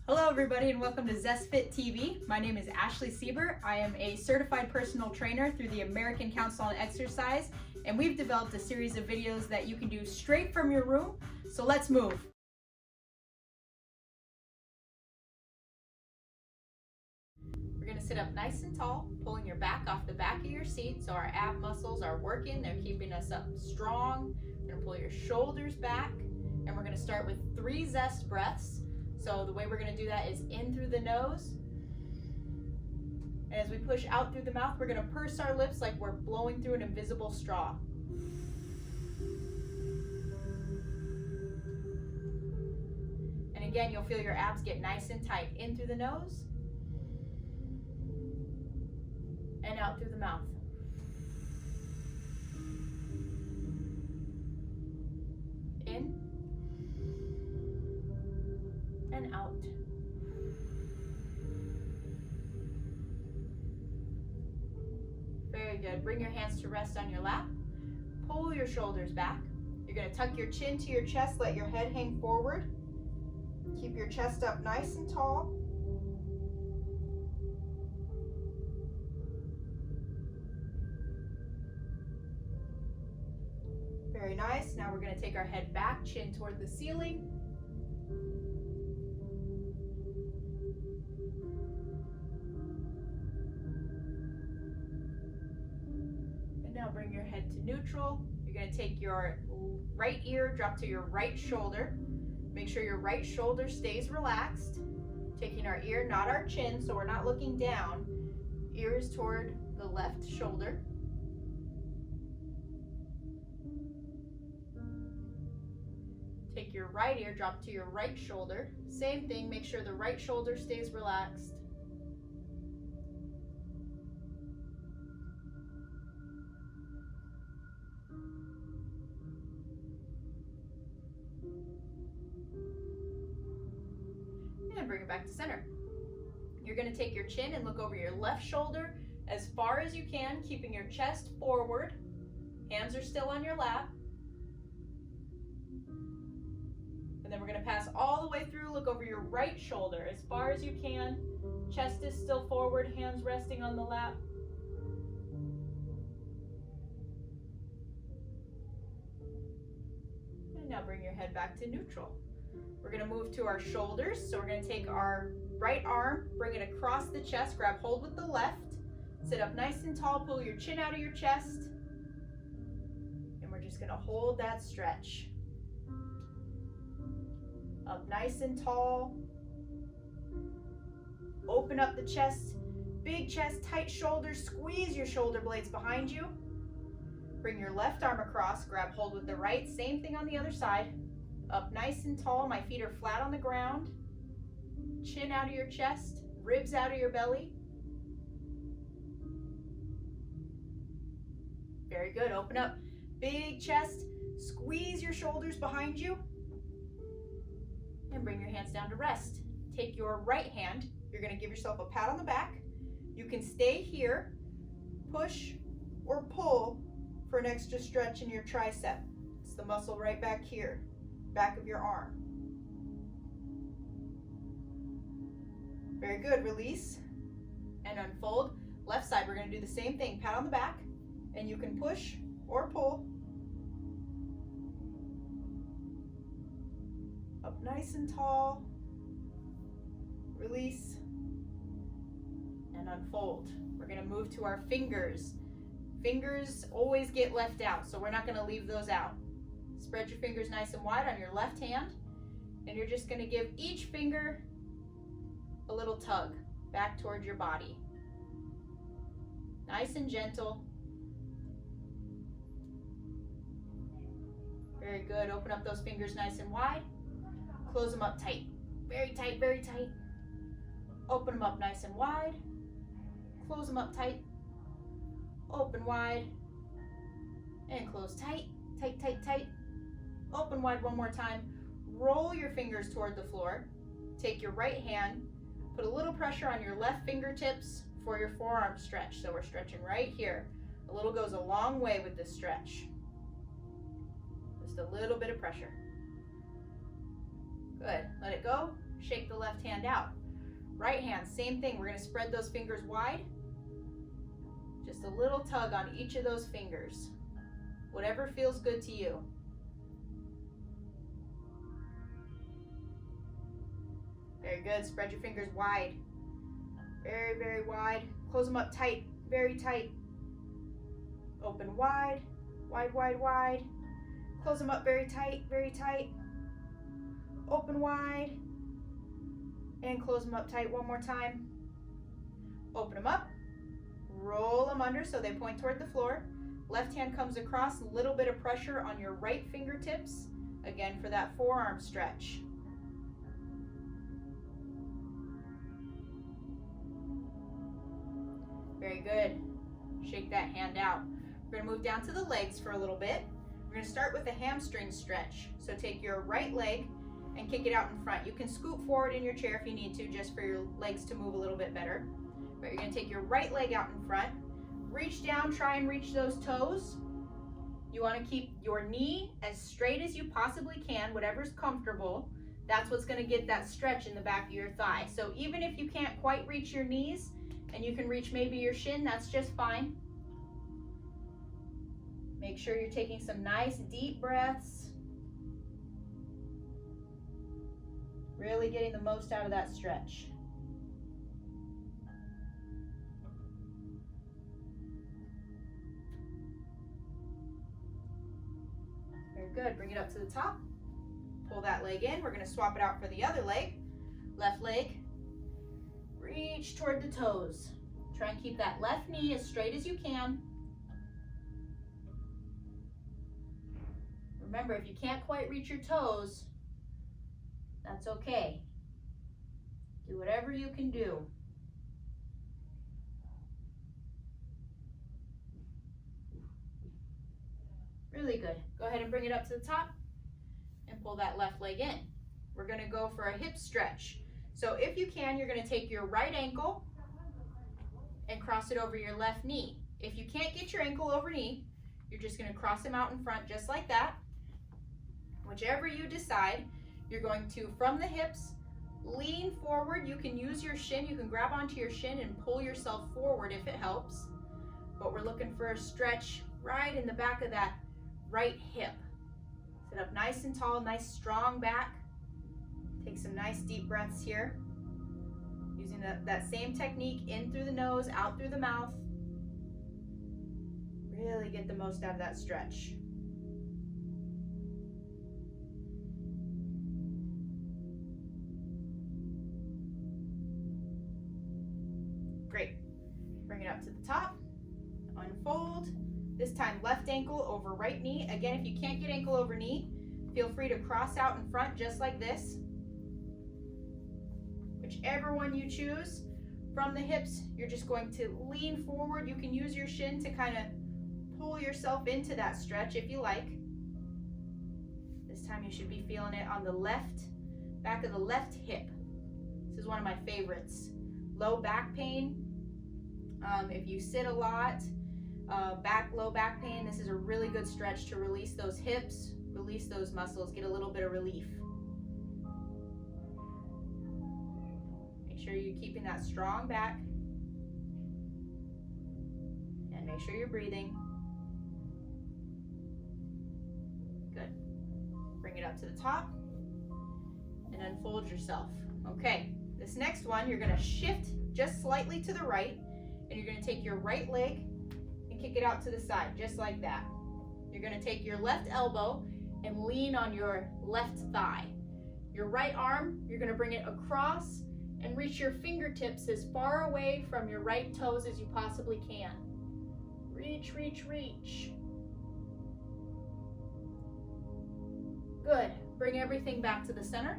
Hello everybody and welcome to Zest Fit TV. My name is Ashley Sieber. I am a certified personal trainer through the American Council on Exercise, and we've developed a series of videos that you can do straight from your room. So let's move. We're going to sit up nice and tall, pulling your back off the back of your seat so our ab muscles are working. They're keeping us up strong. You're going to pull your shoulders back, and we're going to start with 3 Zest breaths. So the way we're going to do that is in through the nose. And as we push out through the mouth, we're going to purse our lips like we're blowing through an invisible straw. And again, you'll feel your abs get nice and tight. In through the nose and out through the mouth. In and out. Very good. Bring your hands to rest on your lap. Pull your shoulders back. You're going to tuck your chin to your chest, let your head hang forward. Keep your chest up nice and tall. Very nice. Now we're going to take our head back, chin toward the ceiling. Now bring your head to neutral. You're going to take your right ear, drop to your right shoulder. Make sure your right shoulder stays relaxed. Taking our ear, not our chin, so we're not looking down. Ears toward the left shoulder. Take your right ear, drop to your right shoulder. Same thing, make sure the right shoulder stays relaxed. And bring it back to center. You're going to take your chin and look over your left shoulder as far as you can, keeping your chest forward. Hands are still on your lap. And then we're going to pass all the way through, look over your right shoulder as far as you can. Chest is still forward, hands resting on the lap. And now bring your head back to neutral. We're going to move to our shoulders. So we're going to take our right arm, bring it across the chest, grab hold with the left. Sit up nice and tall, pull your chin out of your chest. And we're just going to hold that stretch. Up nice and tall. Open up the chest, big chest, tight shoulders. Squeeze your shoulder blades behind you. Bring your left arm across, grab hold with the right. Same thing on the other side. Up nice and tall, my feet are flat on the ground. Chin out of your chest, ribs out of your belly. Very good, open up, big chest, squeeze your shoulders behind you. And bring your hands down to rest. Take your right hand, you're gonna give yourself a pat on the back. You can stay here, push or pull for an extra stretch in your tricep. It's the muscle right back here. Back of your arm. Very good, release and unfold. Left side, we're going to do the same thing, pat on the back, and you can push or pull. Up nice and tall, release and unfold. We're going to move to our fingers. Fingers always get left out, so we're not going to leave those out. Spread your fingers nice and wide on your left hand, and you're just going to give each finger a little tug back towards your body. Nice and gentle. Very good. Open up those fingers nice and wide. Close them up tight. Very tight, very tight. Open them up nice and wide. Close them up tight. Open wide. And close tight. Tight, tight, tight. Open wide one more time. Roll your fingers toward the floor. Take your right hand, put a little pressure on your left fingertips for your forearm stretch. So we're stretching right here. A little goes a long way with this stretch. Just a little bit of pressure. Good. Let it go. shake the left hand out. Right hand, same thing. We're going to spread those fingers wide. Just a little tug on each of those fingers. Whatever feels good to you. Very good. Spread your fingers wide. Very, very wide. Close them up tight, very tight. Open wide, wide, wide, wide. Close them up very tight, very tight. Open wide. And close them up tight one more time. Open them up. Roll them under so they point toward the floor. Left hand comes across, a little bit of pressure on your right fingertips. Again, for that forearm stretch. Very good. Shake that hand out. We're going to move down to the legs for a little bit. We're going to start with a hamstring stretch. So take your right leg and kick it out in front. You can scoot forward in your chair if you need to, just for your legs to move a little bit better. But you're going to take your right leg out in front. Reach down, try and reach those toes. You want to keep your knee as straight as you possibly can, whatever's comfortable. That's what's going to get that stretch in the back of your thigh. So even if you can't quite reach your knees and you can reach maybe your shin, that's just fine. Make sure you're taking some nice deep breaths. Really getting the most out of that stretch. Very good. Bring it up to the top. Pull that leg in. We're going to swap it out for the other leg. Left leg. Reach toward the toes. Try and keep that left knee as straight as you can. Remember, if you can't quite reach your toes, that's okay. Do whatever you can do. Really good. Go ahead and bring it up to the top and pull that left leg in. We're going to go for a hip stretch. So if you can, you're going to take your right ankle and cross it over your left knee. If you can't get your ankle over knee, you're just going to cross them out in front just like that. Whichever you decide, you're going to, from the hips, lean forward. You can use your shin. You can grab onto your shin and pull yourself forward if it helps. But we're looking for a stretch right in the back of that right hip. Sit up nice and tall, nice strong back. Take some nice deep breaths here. Using that same technique, in through the nose, out through the mouth. Really get the most out of that stretch. Great. Bring it up to the top. Unfold. This time left ankle over right knee. Again, if you can't get ankle over knee, feel free to cross out in front just like this. Whichever one you choose. From the hips, you're just going to lean forward. You can use your shin to kind of pull yourself into that stretch if you like. This time you should be feeling it on the left, back of the left hip. This is one of my favorites. Low back pain. If you sit a lot, low back pain, this is a really good stretch to release those hips, release those muscles, get a little bit of relief. Make sure you're keeping that strong back. And make sure you're breathing. Good. Bring it up to the top and unfold yourself. Okay, this next one, you're gonna shift just slightly to the right, and you're gonna take your right leg and kick it out to the side, just like that. You're gonna take your left elbow and lean on your left thigh. Your right arm, you're gonna bring it across and reach your fingertips as far away from your right toes as you possibly can. Reach, reach, reach. Good. Bring everything back to the center.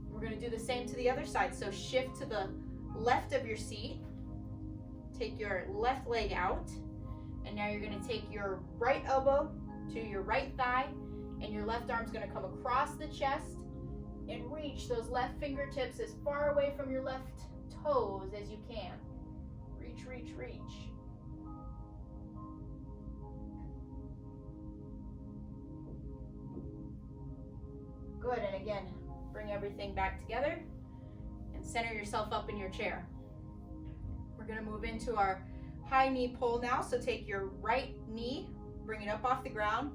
We're going to do the same to the other side. So shift to the left of your seat. Take your left leg out. And now you're going to take your right elbow to your right thigh. And your left arm's going to come across the chest and reach those left fingertips as far away from your left toes as you can. Reach, reach, reach. Good, and again, Bring everything back together and center yourself up in your chair. We're gonna move into our high knee pull now. So take your right knee, bring it up off the ground,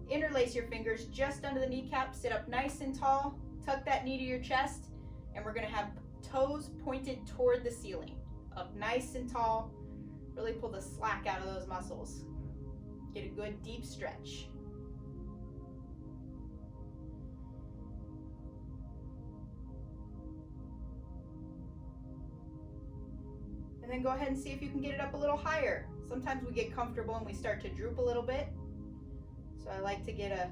interlace your fingers just under the kneecap, sit up nice and tall, tuck that knee to your chest, and we're gonna have toes pointed toward the ceiling. Up nice and tall, really pull the slack out of those muscles. Get a good deep stretch. And then go ahead and see if you can get it up a little higher. Sometimes we get comfortable and we start to droop a little bit. So I like to get a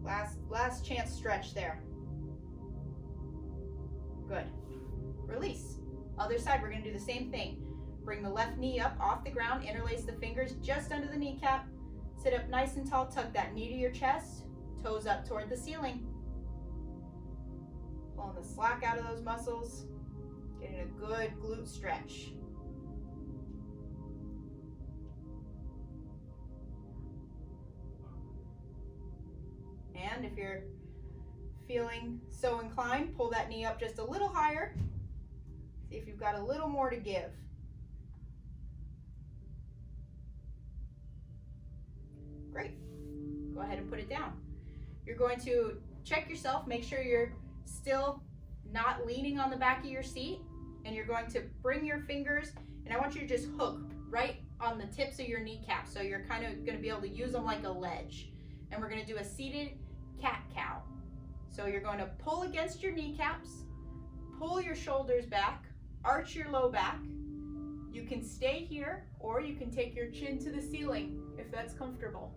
last chance stretch there. Good. Release. Other side, we're gonna do the same thing. Bring the left knee up off the ground, interlace the fingers just under the kneecap, sit up nice and tall, tuck that knee to your chest, toes up toward the ceiling. Pulling the slack out of those muscles, getting a good glute stretch. And if you're feeling so inclined, pull that knee up just a little higher. See if you've got a little more to give. Great. Go ahead and put it down. You're going to check yourself, make sure you're still not leaning on the back of your seat, and you're going to bring your fingers, and I want you to just hook right on the tips of your kneecaps, so you're kind of going to be able to use them like a ledge. And we're going to do a seated cat-cow. So you're going to pull against your kneecaps, pull your shoulders back, arch your low back. You can stay here, or you can take your chin to the ceiling if that's comfortable.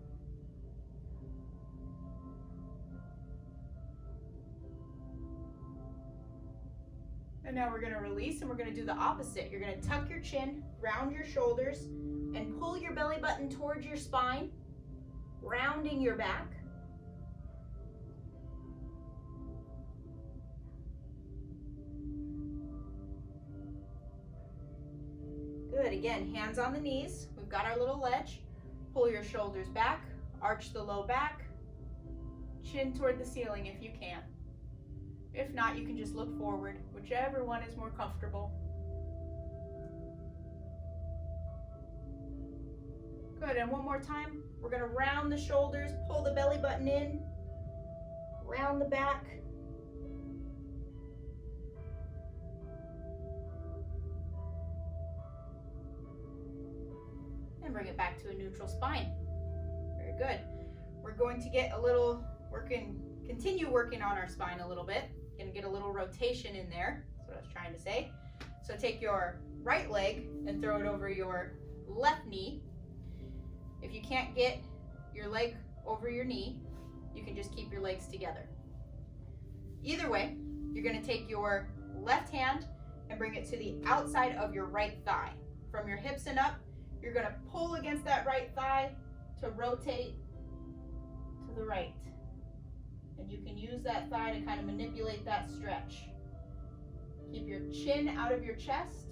And now we're going to release, and we're going to do the opposite. You're going to tuck your chin, round your shoulders, and pull your belly button towards your spine, rounding your back. Good. Again, hands on the knees. We've got our little ledge. Pull your shoulders back, arch the low back, chin toward the ceiling if you can. If not, you can just look forward, whichever one is more comfortable. Good, and one more time. We're gonna round the shoulders, pull the belly button in, round the back. And bring it back to a neutral spine. Very good. We're going to get a little continue working on our spine a little bit. Gonna get a little rotation in there. That's what I was trying to say. So take your right leg and throw it over your left knee. If you can't get your leg over your knee, you can just keep your legs together. Either way, you're gonna take your left hand and bring it to the outside of your right thigh. From your hips and up, you're gonna pull against that right thigh to rotate to the right. And you can use that thigh to kind of manipulate that stretch. Keep your chin out of your chest.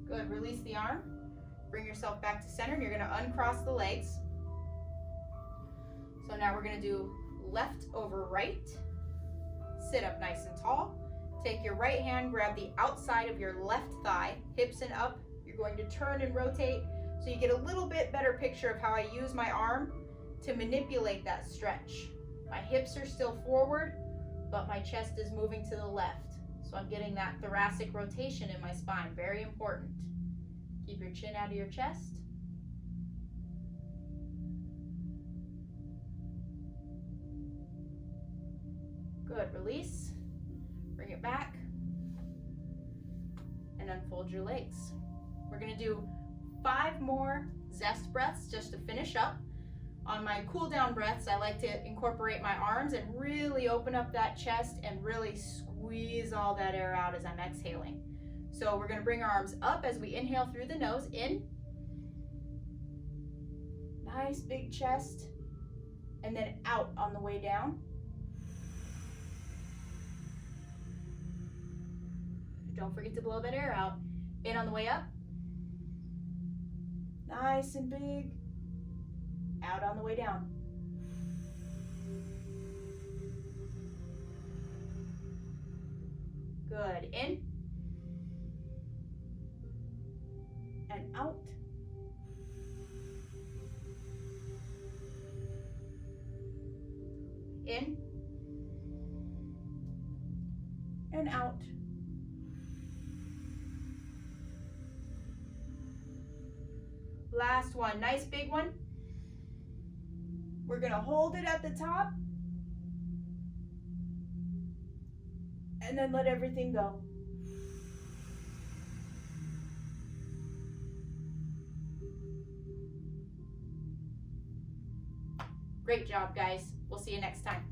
Good, release the arm. Bring yourself back to center, and you're gonna uncross the legs. So now we're gonna do left over right. Sit up nice and tall. Take your right hand, grab the outside of your left thigh, hips and up. You're going to turn and rotate so you get a little bit better picture of how I use my arm to manipulate that stretch. My hips are still forward, but my chest is moving to the left. So I'm getting that thoracic rotation in my spine, very important. Keep your chin out of your chest. Good, release. Bring it back and unfold your legs. We're gonna do 5 more zest breaths just to finish up. On my cool down breaths, I like to incorporate my arms and really open up that chest and really squeeze all that air out as I'm exhaling. So we're gonna bring our arms up as we inhale through the nose, in. Nice big chest. And then out on the way down. Don't forget to blow that air out. In on the way up. Nice and big. Out on the way down. Good. In. And out. In. And out. Last one, nice big one. We're gonna hold it at the top and then let everything go. Great job, guys. We'll see you next time.